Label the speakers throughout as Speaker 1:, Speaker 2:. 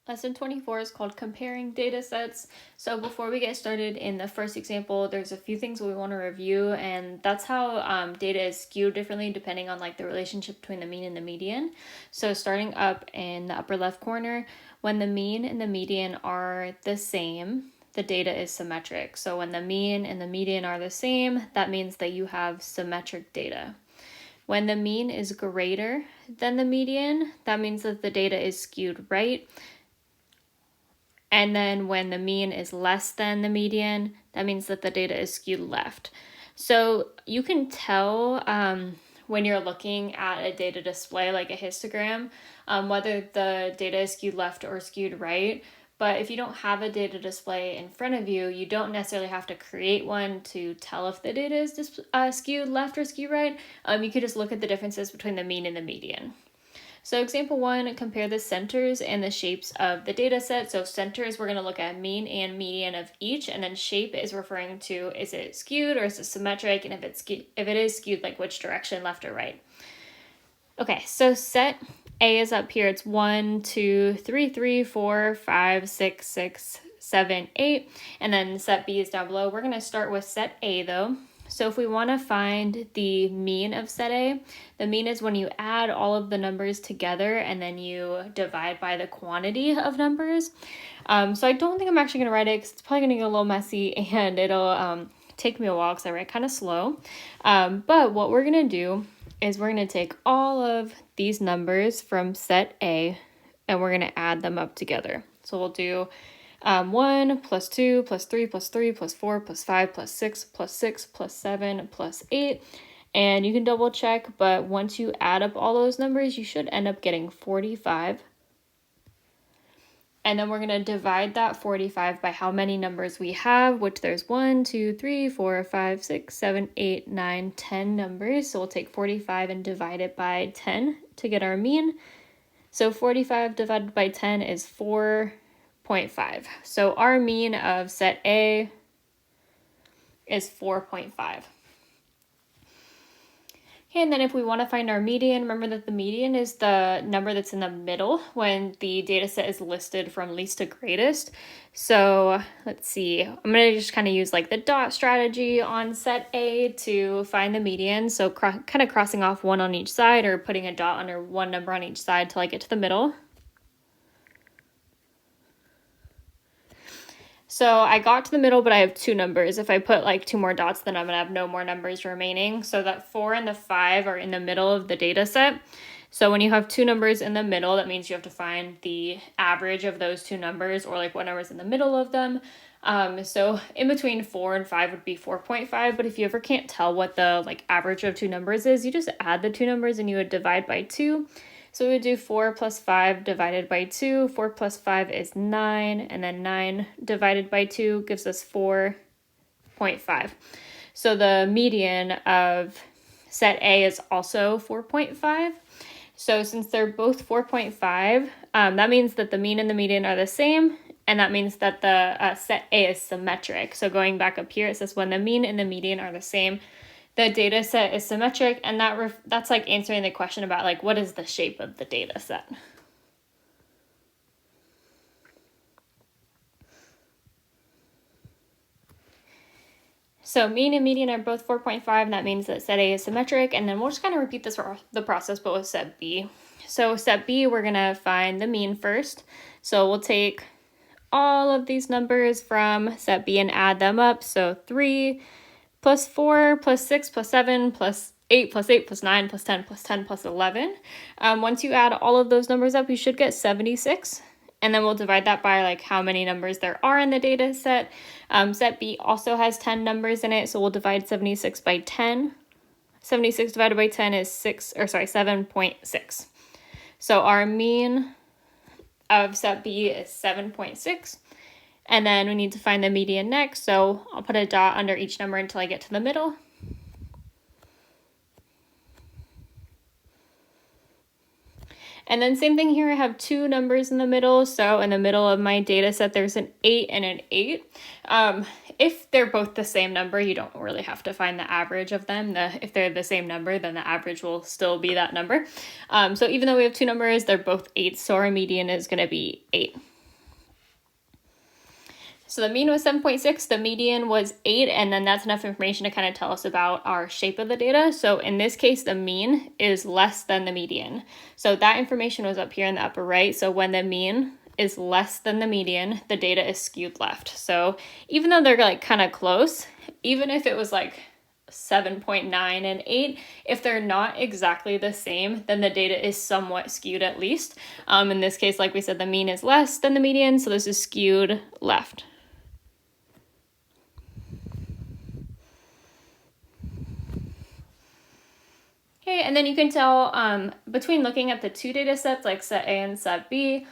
Speaker 1: Lesson 24 is called Comparing Data Sets. So before we get started in the first example, there's a few things we want to review, and that's how data is skewed differently depending on like the relationship between the mean and the median. So starting up in the upper left corner, when the mean and the median are the same, the data is symmetric. So when the mean and the median are the same, that means that you have symmetric data. When the mean is greater than the median, that means that the data is skewed right. And then when the mean is less than the median, that means that the data is skewed left. So you can tell when you're looking at a data display like a histogram, whether the data is skewed left or skewed right. But if you don't have a data display in front of you, you don't necessarily have to create one to tell if the data is skewed left or skewed right. You could just look at the differences between the mean and the median. So example 1, compare the centers and the shapes of the data set. So centers, we're going to look at mean and median of each, and then shape is referring to, is it skewed or is it symmetric, and if it is skewed, like which direction, left or right. Okay, so set A is up here. It's 1, 2, 3, 3, 4, 5, 6, 6, 7, 8, and then set B is down below. We're going to start with set A though. So if we want to find the mean of set A, the mean is when you add all of the numbers together and then you divide by the quantity of numbers. So I don't think I'm actually going to write it because it's probably going to get a little messy and it'll take me a while because I write kind of slow. But what we're going to do is we're going to take all of these numbers from set A and we're going to add them up together. So we'll do 1 plus 2 plus 3 plus 3 plus 4 plus 5 plus 6 plus 6 plus 7 plus 8. And you can double check, but once you add up all those numbers, you should end up getting 45. And then we're going to divide that 45 by how many numbers we have, which there's 1, 2, 3, 4, 5, 6, 7, 8, 9, 10 numbers. So we'll take 45 and divide it by 10 to get our mean. So 45 divided by 10 is 4.5. So our mean of set A is 4.5. Okay, and then if we want to find our median, remember that the median is the number that's in the middle when the data set is listed from least to greatest. So let's see, I'm going to just kind of use like the dot strategy on set A to find the median. So kind of crossing off one on each side or putting a dot under one number on each side till I get to the middle. So I got to the middle, but I have two numbers. If I put like two more dots, then I'm going to have no more numbers remaining. So that 4 and the 5 are in the middle of the data set. So when you have two numbers in the middle, that means you have to find the average of those two numbers, or like what number's in the middle of them. So in between 4 and 5 would be 4.5. But if you ever can't tell what the like average of two numbers is, you just add the two numbers and you would divide by 2. So we would do 4 plus 5 divided by 2. 4 plus 5 is 9, and then 9 divided by 2 gives us 4.5. So the median of set A is also 4.5. So since they're both 4.5, that means that the mean and the median are the same, and that means that the set A is symmetric. So going back up here, it says when the mean and the median are the same, the data set is symmetric, and that's like answering the question about like what is the shape of the data set. So mean and median are both 4.5, and that means that set A is symmetric, and then we'll just kind of repeat this the process but with set B. So set B, we're going to find the mean first. So we'll take all of these numbers from set B and add them up. So 3 plus 4 plus 6 plus 7 plus 8 plus 8 plus 9 plus 10 plus 10 plus 11. Once you add all of those numbers up, you should get 76. And then we'll divide that by like how many numbers there are in the data set. Set B also has 10 numbers in it, so we'll divide 76 by 10. 76 divided by 10 is 7.6. So our mean of set B is 7.6. And then we need to find the median next, so I'll put a dot under each number until I get to the middle. And then same thing here, I have two numbers in the middle. So in the middle of my data set, there's an 8 and an 8. If they're both the same number, you don't really have to find the average of them. If they're the same number, then the average will still be that number. So even though we have two numbers, they're both 8, so our median is going to be 8. So the mean was 7.6, the median was 8, and then that's enough information to kind of tell us about our shape of the data. So in this case, the mean is less than the median. So that information was up here in the upper right. So when the mean is less than the median, the data is skewed left. So even though they're like kind of close, even if it was like 7.9 and 8, if they're not exactly the same, then the data is somewhat skewed at least. In this case, like we said, the mean is less than the median, so this is skewed left. Okay, and then you can tell between looking at the two data sets, like set A and set B,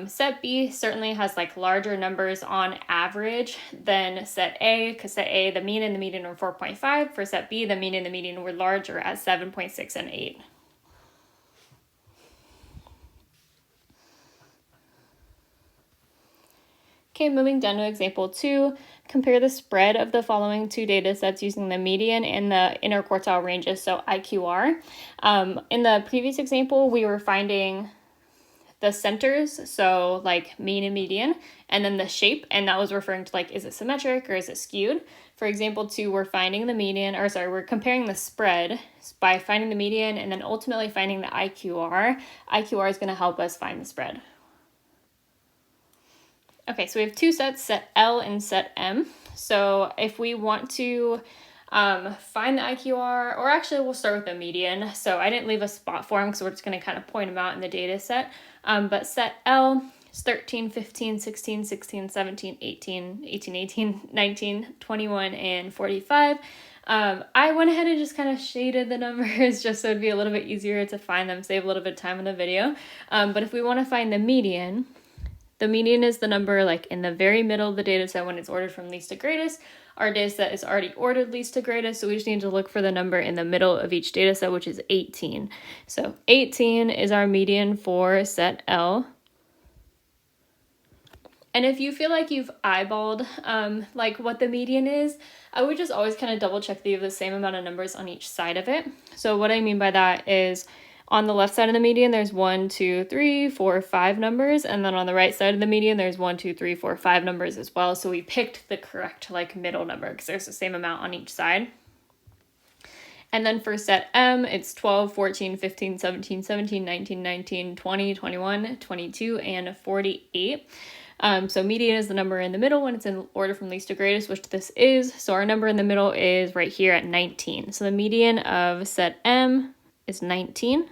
Speaker 1: set B certainly has like larger numbers on average than set A, because set A, the mean and the median were 4.5. For set B, the mean and the median were larger at 7.6 and 8. Okay, moving down to example 2, compare the spread of the following two data sets using the median and the interquartile ranges, so IQR. In the previous example, we were finding the centers, so like mean and median, and then the shape, and that was referring to like, is it symmetric or is it skewed? For example 2, we're finding the median, or sorry, we're comparing the spread by finding the median and then ultimately finding the IQR. IQR is going to help us find the spread. Okay, so we have two sets, set L and set M. So if we want to find the IQR, or actually we'll start with the median. So I didn't leave a spot for them because we're just going to kind of point them out in the data set. But set L is 13, 15, 16, 16, 17, 18, 18, 18, 19, 21, and 45. I went ahead and just kind of shaded the numbers just so it'd be a little bit easier to find them, save a little bit of time in the video. But if we want to find the median is the number like in the very middle of the data set when it's ordered from least to greatest. Our data set is already ordered least to greatest, so we just need to look for the number in the middle of each data set, which is 18. So 18 is our median for set L. And if you feel like you've eyeballed like what the median is, I would just always kind of double check that you have the same amount of numbers on each side of it. So what I mean by that is on the left side of the median, there's 1, 2, 3, 4, 5 numbers. And then on the right side of the median, there's 1, 2, 3, 4, 5 numbers as well. So we picked the correct like middle number because there's the same amount on each side. And then for set M, it's 12, 14, 15, 17, 17, 19, 19, 20, 21, 22, and 48. So median is the number in the middle when it's in order from least to greatest, which this is. So our number in the middle is right here at 19. So the median of set M is 19.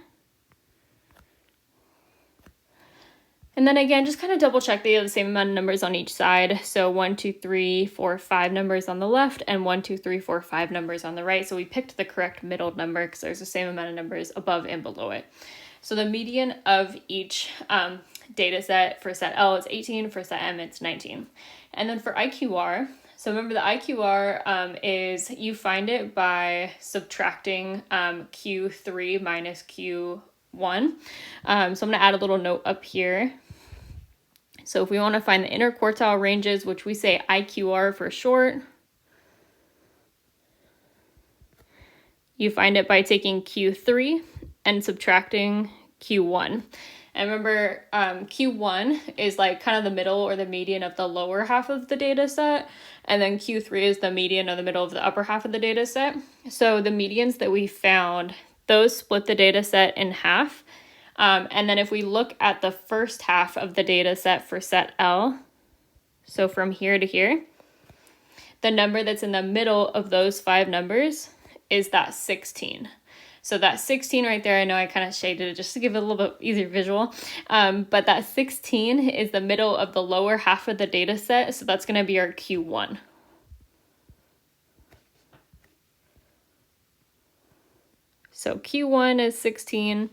Speaker 1: And then again, just kind of double check that you have the same amount of numbers on each side. So 1, 2, 3, 4, 5 numbers on the left and 1, 2, 3, 4, 5 numbers on the right. So we picked the correct middle number because there's the same amount of numbers above and below it. So the median of each data set for set L is 18, for set M it's 19. And then for IQR, so remember the IQR is you find it by subtracting Q3 minus Q1. So I'm going to add a little note up here. So if we want to find the interquartile ranges, which we say IQR for short, you find it by taking Q3 and subtracting Q1. And remember, Q1 is like kind of the middle or the median of the lower half of the data set, and then Q3 is the median or the middle of the upper half of the data set. So the medians that we found, those split the data set in half. And then if we look at the first half of the data set for set L, so from here to here, the number that's in the middle of those 5 numbers is that 16. So that 16 right there, I know I kind of shaded it just to give it a little bit easier visual, but that 16 is the middle of the lower half of the data set, so that's going to be our Q1. So Q1 is 16.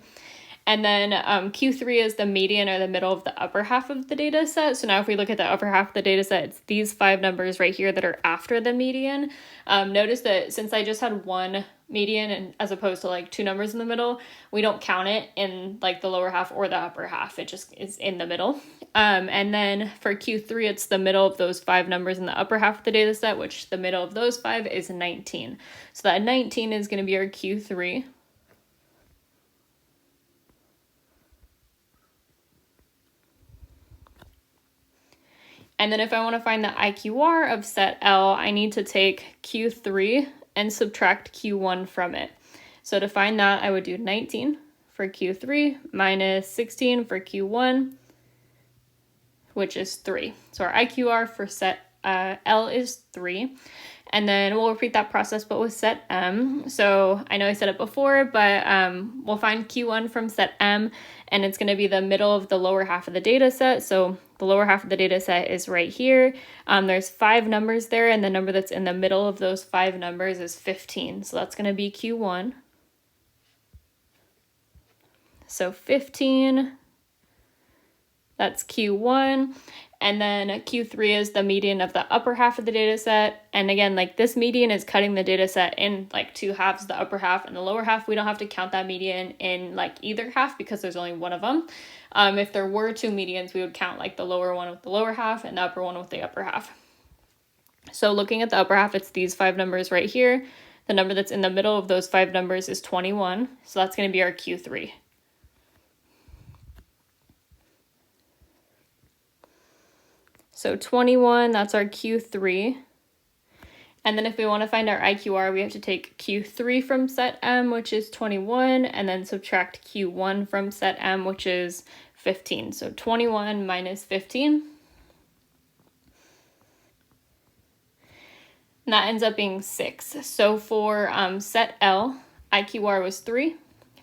Speaker 1: And then Q3 is the median or the middle of the upper half of the data set. So now if we look at the upper half of the data set, it's these 5 numbers right here that are after the median. Notice that since I just had one median and as opposed to like 2 numbers in the middle, we don't count it in like the lower half or the upper half. It just is in the middle. And then for Q3, it's the middle of those 5 numbers in the upper half of the data set, which the middle of those 5 is 19. So that 19 is going to be our Q3. And then if I want to find the IQR of set L, I need to take Q3 and subtract Q1 from it. So to find that, I would do 19 for Q3 minus 16 for Q1, which is 3. So our IQR for set L is 3. And then we'll repeat that process, but with set M. So I know I said it before, but we'll find Q1 from set M, and it's going to be the middle of the lower half of the data set. So the lower half of the data set is right here. There's 5 numbers there, and the number that's in the middle of those 5 numbers is 15. So that's going to be Q1. So 15, that's Q1. And then Q3 is the median of the upper half of the data set. And again, like this median is cutting the data set in like 2 halves, the upper half and the lower half. We don't have to count that median in like either half because there's only one of them. If there were 2 medians, we would count like the lower one with the lower half and the upper one with the upper half. So looking at the upper half, it's these 5 numbers right here. The number that's in the middle of those 5 numbers is 21. So that's going to be our Q3. So 21, that's our Q3. And then if we want to find our IQR, we have to take Q3 from set M, which is 21, and then subtract Q1 from set M, which is 15. So 21 minus 15. And that ends up being 6. So for set L, IQR was 3.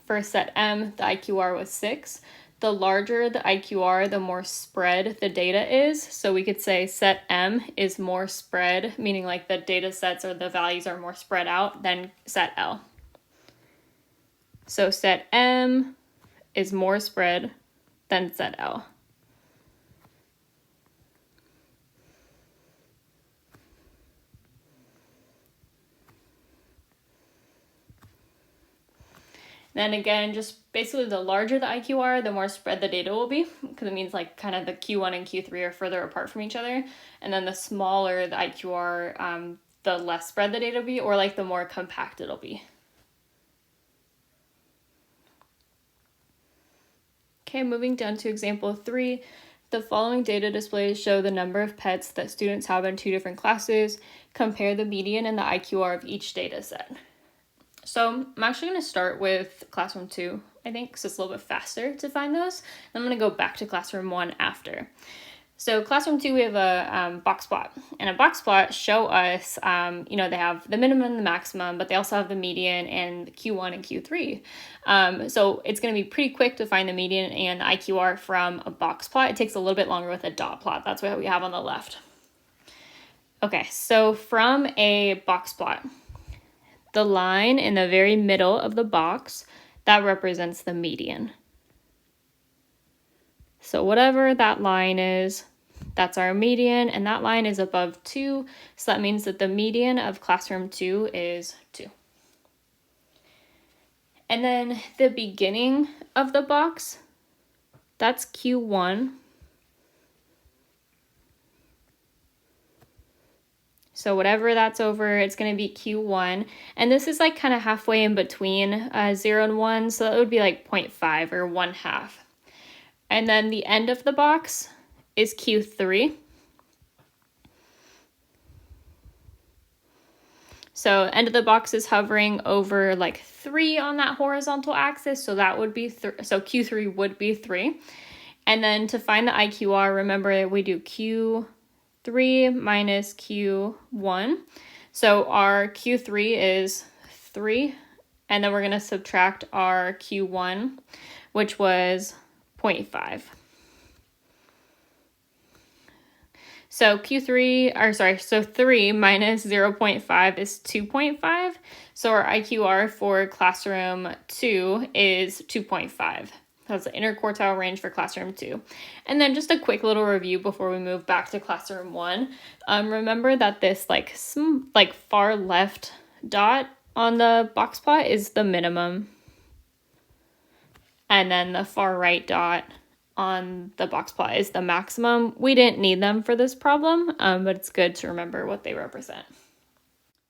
Speaker 1: For set M, the IQR was 6. The larger the IQR, the more spread the data is. So we could say set M is more spread, meaning like the data sets or the values are more spread out than set L. So set M is more spread than set L. Then again, just basically the larger the IQR, the more spread the data will be, because it means like kind of the Q1 and Q3 are further apart from each other. And then the smaller the IQR, the less spread the data will be, or like the more compact it'll be. Okay, moving down to example 3. The following data displays show the number of pets that students have in 2 different classes. Compare the median and the IQR of each data set. So I'm actually going to start with classroom 2, I think, because it's a little bit faster to find those. I'm going to go back to classroom 1 after. So classroom 2, we have a box plot. And a box plot show us, they have the minimum and the maximum, but they also have the median and Q1 and Q3. So it's going to be pretty quick to find the median and the IQR from a box plot. It takes a little bit longer with a dot plot. That's what we have on the left. Okay, so from a box plot, the line in the very middle of the box, that represents the median. So whatever that line is, that's our median, and that line is above 2, so that means that the median of classroom 2 is 2. And then the beginning of the box, that's Q1. So whatever that's over, it's going to be Q1. And this is like kind of halfway in between 0 and 1, so that would be like 0.5 or 1/2. And then the end of the box is Q3. So end of the box is hovering over like 3 on that horizontal axis, so that would be so Q3 would be 3. And then to find the IQR, remember we do Q3 minus Q1. So our Q3 is 3, and then we're going to subtract our Q1, which was 0.5. So 3 minus 0.5 is 2.5. So our IQR for classroom 2 is 2.5. That's the interquartile range for classroom 2. And then just a quick little review before we move back to classroom 1. Remember that this like far left dot on the box plot is the minimum. And then the far right dot on the box plot is the maximum. We didn't need them for this problem, but it's good to remember what they represent.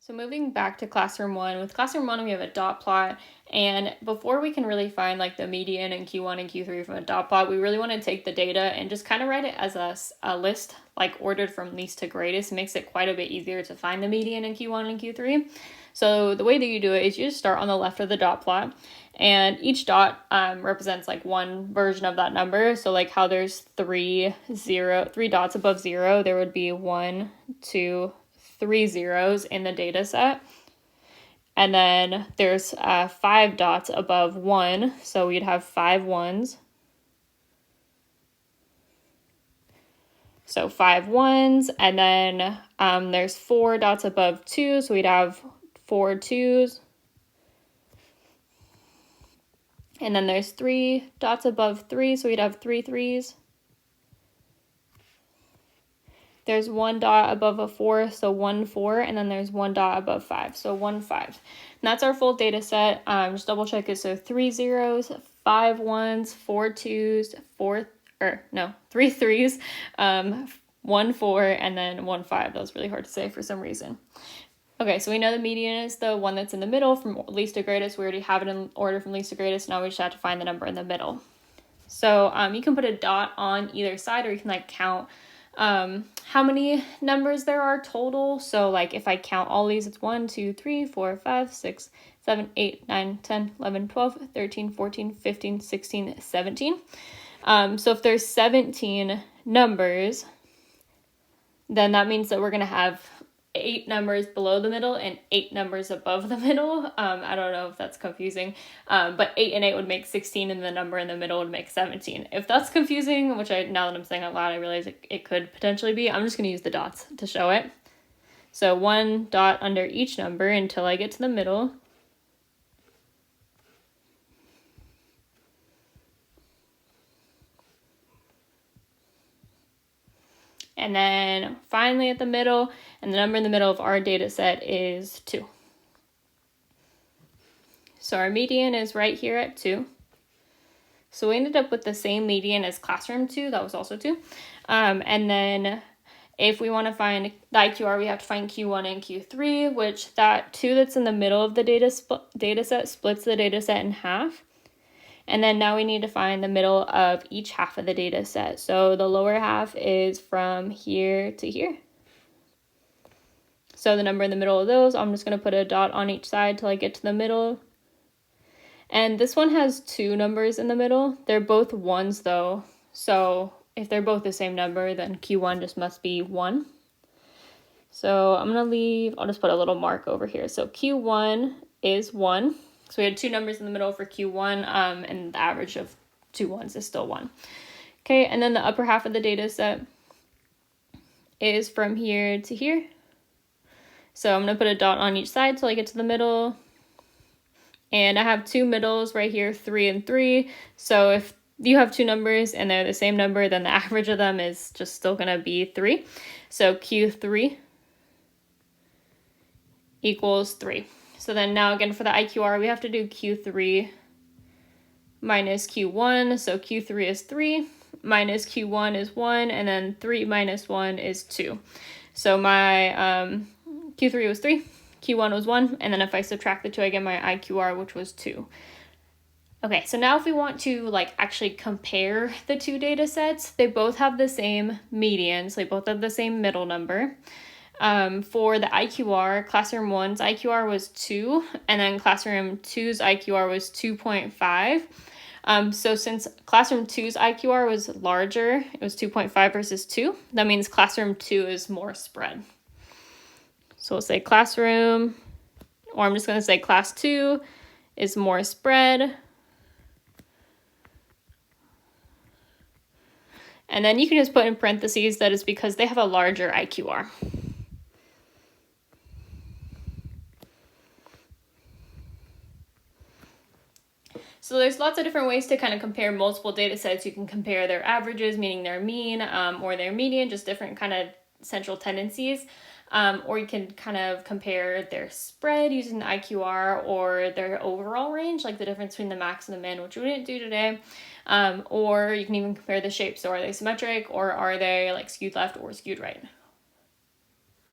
Speaker 1: So moving back to classroom 1, with classroom 1 we have a dot plot, and before we can really find like the median and Q1 and Q3 from a dot plot, we really want to take the data and just kind of write it as a list, like ordered from least to greatest. It makes it quite a bit easier to find the median in Q1 and Q3. So the way that you do it is you just start on the left of the dot plot, and each dot represents like one version of that number. So like how there's three dots above 0, there would be 1, 2, 3 zeros in the data set. And then there's 5 dots above 1, so we'd have 5 ones. So 5 ones, and then there's 4 dots above 2, so we'd have 4 twos. And then there's 3 dots above 3, so we'd have 3 threes. There's 1 dot above a 4, so 1 4, and then there's 1 dot above 5, so 1 5. And that's our full data set. Just double check it. So 3 zeros, 5 ones, 4 twos, 3 threes, 1 4, and then 1 5. That was really hard to say for some reason. Okay, so we know the median is the one that's in the middle from least to greatest. We already have it in order from least to greatest. Now we just have to find the number in the middle. So you can put a dot on either side, or you can like count how many numbers there are total. So like if I count all these, it's 1, 2, 3, 4, 5, 6, 7, 8, 9, 10, 11, 12, 13, 14, 15, 16, 17. So if there's 17 numbers, then that means that we're going to have 8 numbers below the middle and 8 numbers above the middle. I don't know if that's confusing, but 8 and 8 would make 16, and the number in the middle would make 17. If that's confusing, which now that I'm saying out loud, I realize it could potentially be, I'm just going to use the dots to show it. So 1 dot under each number until I get to the middle. And then finally at the middle, and the number in the middle of our data set is 2. So our median is right here at 2. So we ended up with the same median as classroom 2, that was also 2. And then if we want to find the IQR, we have to find Q1 and Q3, which that 2 that's in the middle of the data set splits the data set in half. And then now we need to find the middle of each half of the data set. So the lower half is from here to here. So the number in the middle of those, I'm just going to put a dot on each side till I get to the middle. And this one has 2 numbers in the middle. They're both 1s though. So if they're both the same number, then Q1 just must be 1. So I'll just put a little mark over here. So Q1 is 1. So we had 2 numbers in the middle for Q1, and the average of 2 ones is still 1. Okay, and then the upper half of the data set is from here to here. So I'm going to put a dot on each side till I get to the middle. And I have 2 middles right here, 3 and 3. So if you have 2 numbers and they're the same number, then the average of them is just still going to be 3. So Q3 equals 3. So then now again for the IQR, we have to do Q3 minus Q1. So Q3 is 3, minus Q1 is 1, and then 3 minus 1 is 2. So my Q3 was 3, Q1 was 1, and then if I subtract the 2, I get my IQR, which was 2. Okay, so now if we want to like actually compare the 2 data sets, they both have the same median, so they both have the same middle number. For the IQR, classroom 1's IQR was 2, and then classroom 2's IQR was 2.5. So since classroom 2's IQR was larger, it was 2.5 versus 2, that means classroom 2 is more spread. So we'll say classroom, or I'm just going to say class 2 is more spread. And then you can just put in parentheses that is because they have a larger IQR. So there's lots of different ways to kind of compare multiple data sets. You can compare their averages, meaning their mean, or their median, just different kind of central tendencies. Or you can kind of compare their spread using the IQR, or their overall range, like the difference between the max and the min, which we didn't do today. Or you can even compare the shapes. So are they symmetric, or are they like skewed left or skewed right?